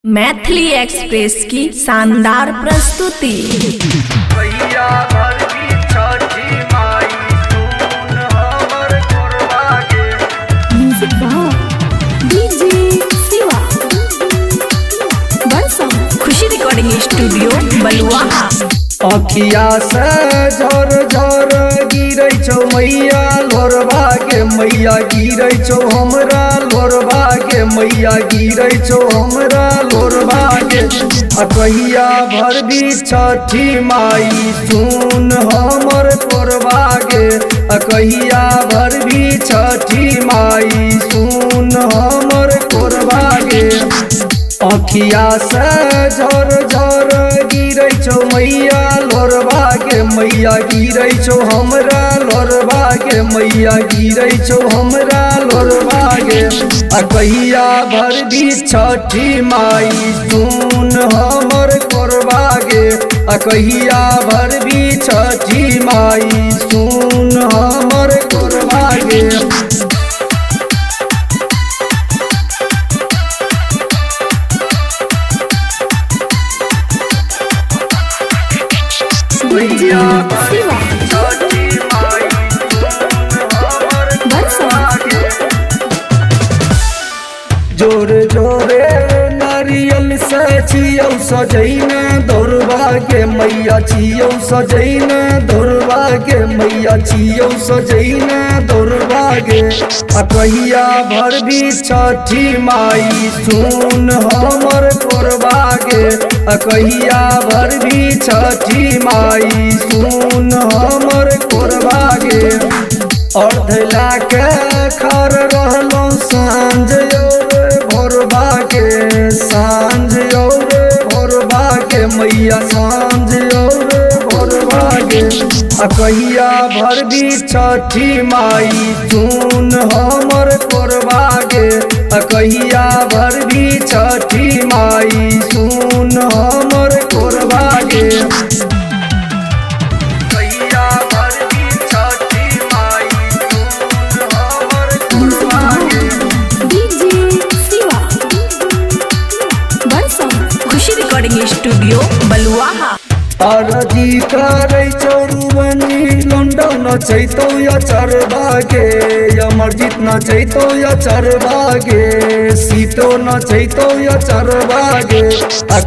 Maithili express की शानदार प्रस्तुति। भैया भर की छठी माई सुन हमर कोरबा के। म्यूजिक डीजे शिवा बरसा खुशी रिकॉर्डिंग स्टूडियो बलुआ। अखिया से झर झर गिरै छौ मैया लोरबा के, मैया गिरै छौ हमरा लोरबा के, मैया गिरै छौ हमरा लोरबा के। कहिया भर भी छठी माई सुन हमर कोरबा के, कहिया भर भी छठी माई सुन हमर कोरबा के। अखिया से झर झर गिरै छौ मैया लोरबा के, मैया गिरै छौ हमरा लोरबा के, मैया गिरै छौ हमरा लोरबा के। कहिया भर भी छठी माई सुन हमर कोरबा के, कहिया भर भी छठी माई सुन हमर कोरबा के। डीजे शिवा छठी माई सुन हमर बरसा जोरे जोरे नारियल से छियौ सजैने दौड़बा के, मैया छियौ सजैने दौड़बा के, मैया छियौ सजैने दौड़बा के। कहिया भर भी छठी माई सुन हमर कोरबा के, कहिया भर भी छठी माई सुन हमर कोरबा के। अर्धला के खर रहलो साँझ भोरबा के, साँझ और भोरबा के, मैया साँझ और भोरबा के। कहिया भर भी छठी माई सुन हमर कोरबा के, कहिया भर भी छठी माई सुन हमर कोरबा के। कहिया भर भी छठी माई सुन हमर कोरबा के। डीजे शिवा बरसा खुशी रिकॉर्डिंग स्टूडियो बलुआ। अरजी करै चौरुबनी लंडन चैतो या चरबा के, अमरजीत न चैतो या चरबा के, सीतो न चैतो या चरबा के।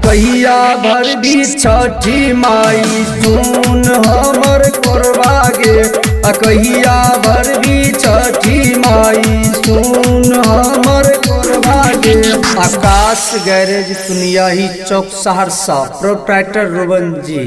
कहिया भर भी छठी माई सुन हमर कोरबा के, कहिया भर भी छठी माई सुन हमर कोरबा के। आकाश गैरेज सुनियाही चौक सहरसा, प्रोप्राइटर रोबन जी।